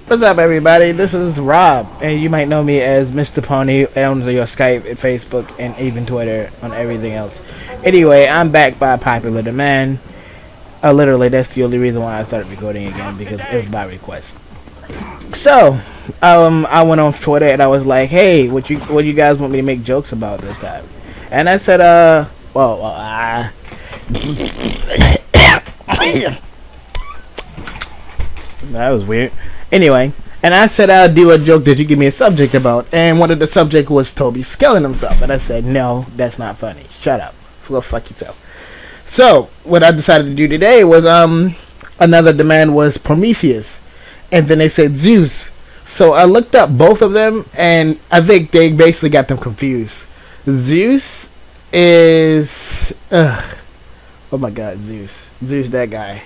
What's up, everybody? This is Rob, and you might know me as Mr. Pony on your Skype and Facebook and even Twitter on everything else. Anyway, I'm back by popular demand. Literally, that's the only reason why I started recording again, because it was by request. So, I went on Twitter and I was like, "Hey, what you guys want me to make jokes about this time?" And I said, that was weird. Anyway, and I said I'll do a joke that you give me a subject about, and one of the subject was Toby killing himself, and I said, no, that's not funny. Shut up. Go fuck yourself. So, what I decided to do today was, another demand was Prometheus, and then they said Zeus. So I looked up both of them, and I think they basically got them confused. Zeus is, oh my god, Zeus, that guy.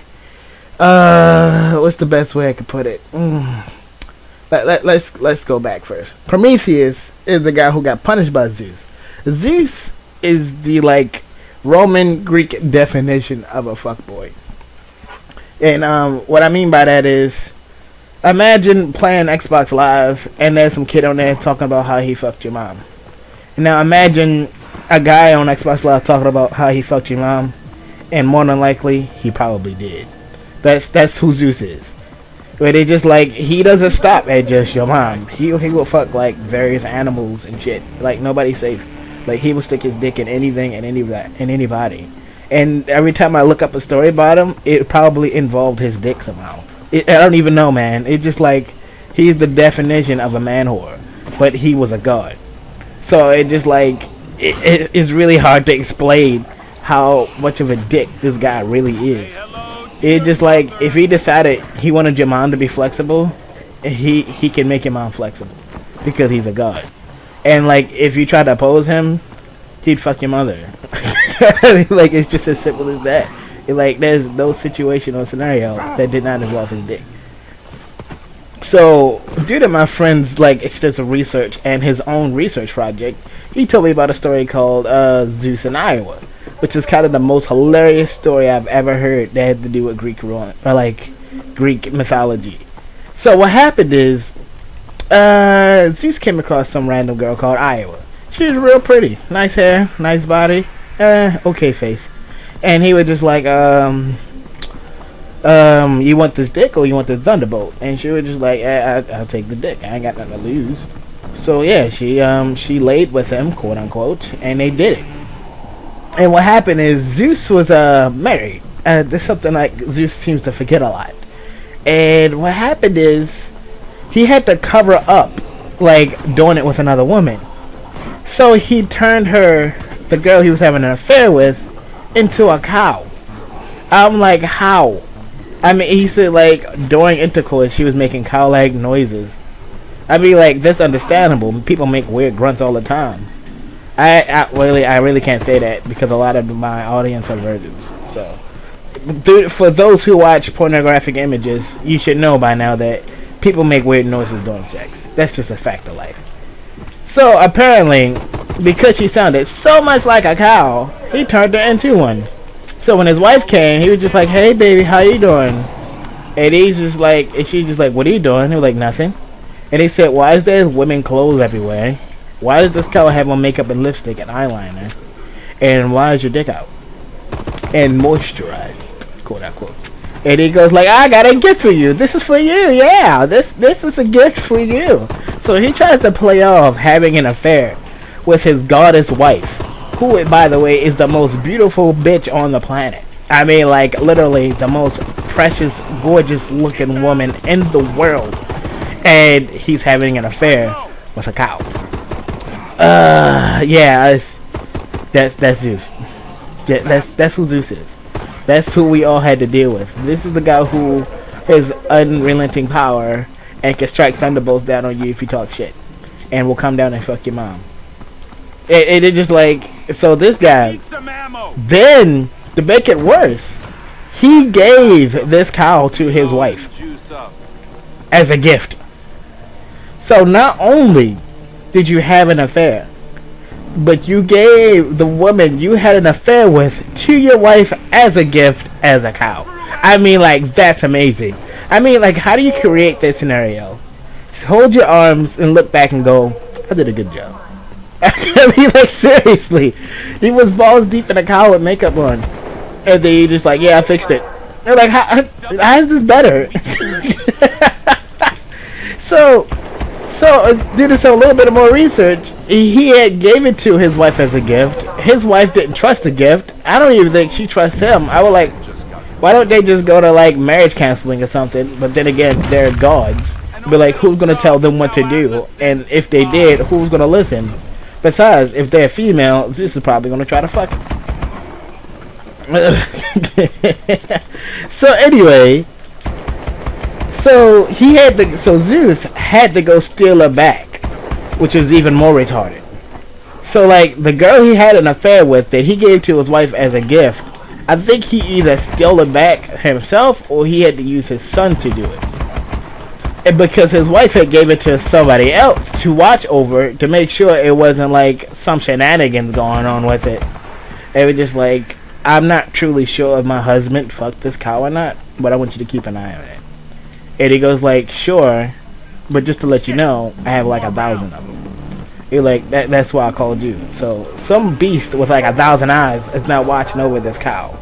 What's the best way I could put it? Let's go back first. Prometheus is the guy who got punished by Zeus. Zeus is the Roman Greek definition of a fuckboy. And what I mean by that is, imagine playing Xbox Live and there's some kid on there talking about how he fucked your mom. And now imagine a guy on Xbox Live talking about how he fucked your mom, and more than likely he probably did. That's who Zeus is. Where they just he doesn't stop at just your mom. He will fuck various animals and shit. Nobody's safe. He will stick his dick in anything and anybody. And every time I look up a story about him, it probably involved his dick somehow. I don't even know, man. It's just he's the definition of a man whore, but he was a god. So it just it's really hard to explain how much of a dick this guy really is. It's just if he decided he wanted your mom to be flexible, he can make your mom flexible because he's a god. And if you try to oppose him, he'd fuck your mother. I mean, it's just as simple as that. There's no situation or scenario that did not involve his dick. So, due to my friend's extensive research and his own research project, he told me about a story called Zeus in Iowa, which is kind of the most hilarious story I've ever heard that had to do with Greek Greek mythology. So what happened is, Zeus came across some random girl called Iowa. She was real pretty, nice hair, nice body, okay face, and he was just you want this dick or you want this thunderbolt? And she was just I'll take the dick. I ain't got nothing to lose. So yeah, she laid with him, quote unquote, and they did it. And what happened is Zeus was married. There's something Zeus seems to forget a lot. And what happened is he had to cover up doing it with another woman. So he turned her, the girl he was having an affair with, into a cow. I'm like, how? I mean, he said during intercourse she was making cow-like noises. I mean, that's understandable. People make weird grunts all the time. I really can't say that because a lot of my audience are virgins. So, for those who watch pornographic images, you should know by now that people make weird noises during sex. That's just a fact of life. So apparently, because she sounded so much like a cow, he turned her into one. So when his wife came, he was just like, "Hey baby, how you doing?" And he's just and she's just like, "What are you doing?" He was like, "Nothing." And they said, "Why is there women clothes everywhere? Why does this cow have on makeup and lipstick and eyeliner? And why is your dick out? And moisturized, quote unquote." And he goes I got a gift for you. This is for you. Yeah, this is a gift for you. So he tries to play off having an affair with his goddess wife, who, by the way, is the most beautiful bitch on the planet. I mean, literally the most precious, gorgeous looking woman in the world. And he's having an affair with a cow. Yeah, that's Zeus. Yeah, that's who Zeus is. That's who we all had to deal with. This is the guy who has unrelenting power and can strike thunderbolts down on you if you talk shit, and will come down and fuck your mom. It just so this guy, then to make it worse, he gave this cow to his wife as a gift. So not only did you have an affair, but you gave the woman you had an affair with to your wife as a gift as a cow. I mean, that's amazing. I mean, like, how do you create this scenario? Hold your arms and look back and go, I did a good job. I mean, like, seriously. He was balls deep in a cow with makeup on. And then you just like, yeah, I fixed it. They're like, how is this better? So due to a little bit of more research, he had gave it to his wife as a gift. His wife didn't trust the gift. I don't even think she trusts him. I would like, why don't they just go to like marriage counseling or something? But then again, they're gods. Be like, who's gonna tell them what to do? And if they did, who's gonna listen? Besides, if they're female, Zeus is probably gonna try to fuck it. So anyway, so Zeus had to go steal her back, which was even more retarded. So like the girl he had an affair with that he gave to his wife as a gift, I think he either stole it back himself or he had to use his son to do it. And because his wife had gave it to somebody else to watch over to make sure it wasn't like some shenanigans going on with it. It was just like, I'm not truly sure if my husband fucked this cow or not, but I want you to keep an eye on it. And he goes like, sure, but just to let you know, I have like 1,000 of them. You're like, that's why I called you. So some beast with like 1,000 eyes is now watching over this cow,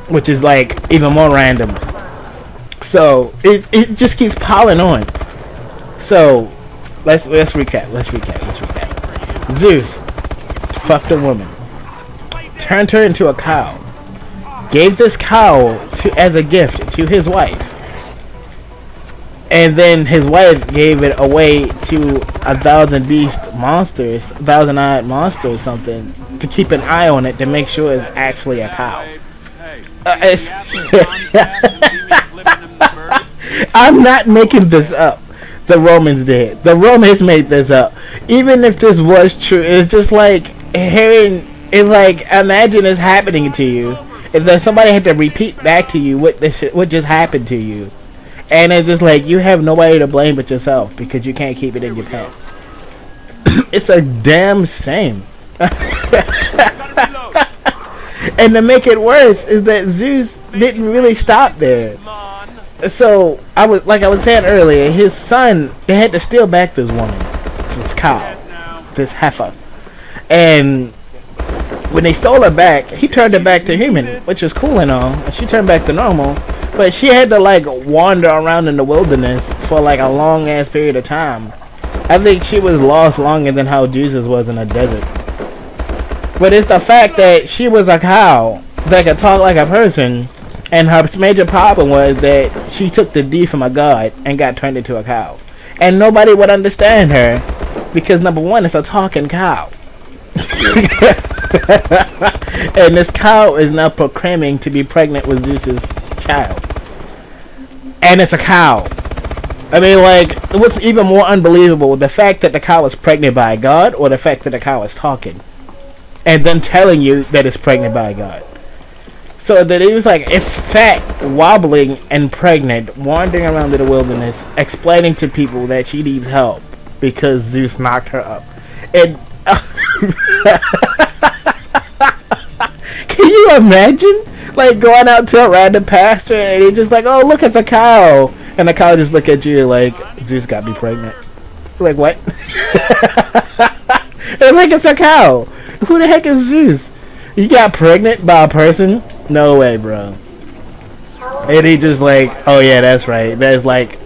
which is like even more random. So it just keeps piling on. So let's recap. Zeus fucked a woman, turned her into a cow, gave this cow as a gift to his wife, and then his wife gave it away to 1,000 beast monsters, 1,000-eyed monster or something, to keep an eye on it to make sure it's actually a cow. I'm not making this up. The Romans did. The Romans made this up. Even if this was true, it's just like hearing. It's like, imagine it's happening to you. It's like somebody had to repeat back to you what just happened to you, and it's just like you have nobody to blame but yourself because you can't keep it in your pants. It's a damn shame. And to make it worse is that Zeus didn't really stop there. So I was saying earlier, his son, they had to steal back this woman, this cow, this heifer, and when they stole her back, he turned her back to human, which is cool and all. And she turned back to normal, but she had to like wander around in the wilderness for like a long ass period of time. I think she was lost longer than how Jesus was in a desert. But it's the fact that she was a cow that could talk like a person, and her major problem was that she took the D from a god and got turned into a cow. And nobody would understand her because, number one, it's a talking cow. And this cow is now proclaiming to be pregnant with Zeus's child. And it's a cow. I mean, like, what's even more unbelievable, the fact that the cow is pregnant by a god, or the fact that the cow is talking and then telling you that it's pregnant by a god. So that it was like, it's fat, wobbling, and pregnant, wandering around in the wilderness, explaining to people that she needs help because Zeus knocked her up. And can you imagine, like, going out to a random pasture and he's just like, oh, look, it's a cow, and the cow just look at you like, Zeus got me pregnant. Like, what? And like, it's a cow. Who the heck is Zeus? You got pregnant by a person? No way, bro. And he just like, oh yeah, that's right. There's like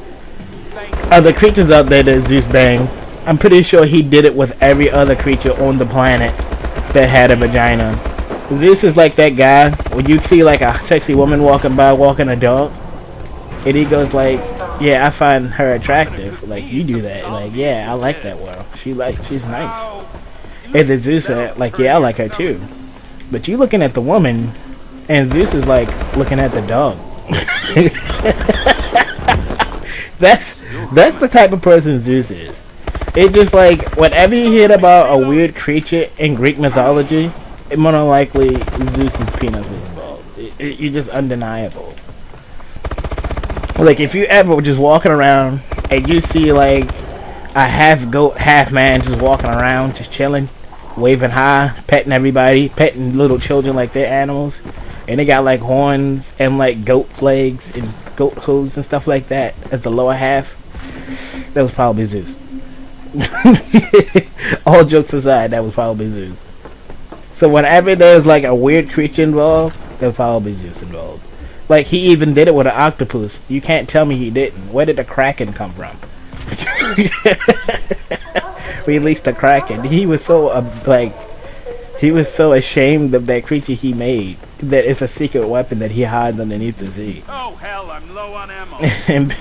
other creatures out there that Zeus banged. I'm pretty sure he did it with every other creature on the planet that had a vagina. Zeus is like that guy when you see like a sexy woman walking by walking a dog, and he goes like, yeah, I find her attractive. Like, you do that. Like, yeah, I like that girl. She's nice. And then Zeus said, like, yeah, I like her too. But you looking at the woman, and Zeus is like looking at the dog. That's the type of person Zeus is. It's just like, whenever you hear about a weird creature in Greek mythology, it more than likely Zeus's penis was involved. You're just undeniable. Like, if you ever just walking around and you see like a half goat, half man just walking around, just chilling, waving high, petting everybody, petting little children like they're animals, and they got like horns and like goat's legs and goat hooves and stuff like that as the lower half, that was probably Zeus. All jokes aside, that was probably Zeus. So whenever there's like a weird creature involved, there's probably Zeus involved. Like he even did it with an octopus. You can't tell me he didn't. Where did the Kraken come from? Released the Kraken. He was so he was so ashamed of that creature he made that it's a secret weapon that he hides underneath the sea. Oh hell, I'm low on ammo. And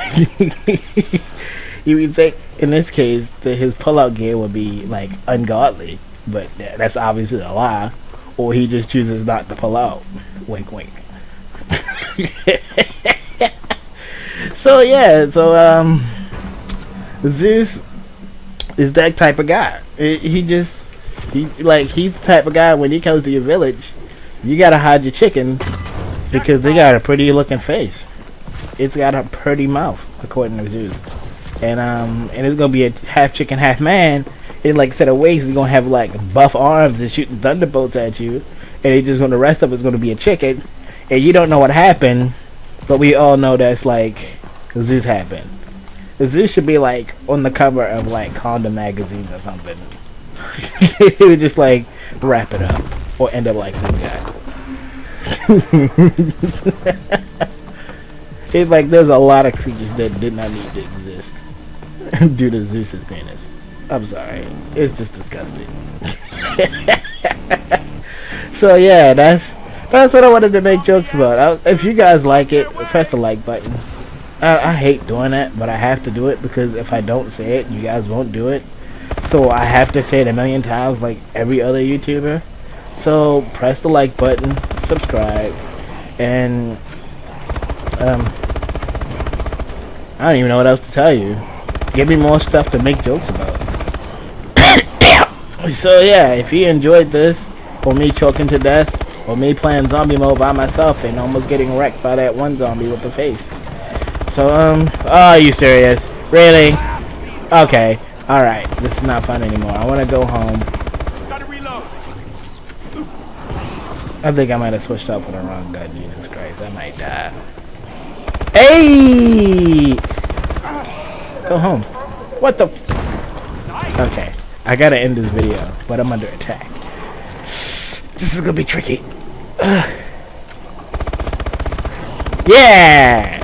you would think in this case that his pullout gear would be like ungodly, but that's obviously a lie. Or he just chooses not to pull out. Wink, wink. So yeah, so Zeus is that type of guy. He's the type of guy when he comes to your village, you gotta hide your chicken because they got a pretty looking face. It's got a pretty mouth, according to Zeus. And it's gonna be a half chicken, half man. And like instead of wings, he's gonna have like buff arms and shooting thunderbolts at you. And he's just gonna, the rest of it's gonna be a chicken. And you don't know what happened, but we all know that's like Zeus happened. Zeus should be like on the cover of like condom magazines or something. He would just like wrap it up or end up like this guy. It's like there's a lot of creatures that did not need to exist due to Zeus's penis. I'm sorry, it's just disgusting. So yeah, that's what I wanted to make jokes about. If you guys like it, press the like button. I hate doing that, but I have to do it because if I don't say it, you guys won't do it. So I have to say it a million times like every other YouTuber. So press the like button, subscribe, and I don't even know what else to tell you. Give me more stuff to make jokes about. So yeah, if you enjoyed this, or me choking to death, or me playing zombie mode by myself and almost getting wrecked by that one zombie with the face. So oh, are you serious? Really? Okay. Alright, this is not fun anymore. I want to go home. Gotta reload. I think I might have switched up for the wrong gun. Jesus Christ, I might die. Hey! Go home. What the? Okay, I gotta end this video, but I'm under attack. This is gonna be tricky. Yeah!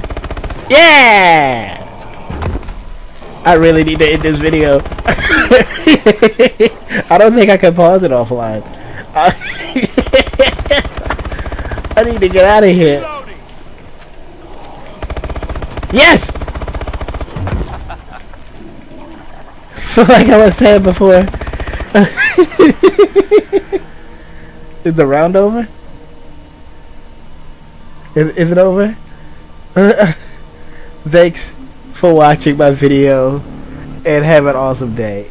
Yeah! I really need to end this video. I don't think I can pause it offline. I need to get out of here. Yes! So like I was saying before, is the round over? Is it over? Thanks for watching my video and have an awesome day.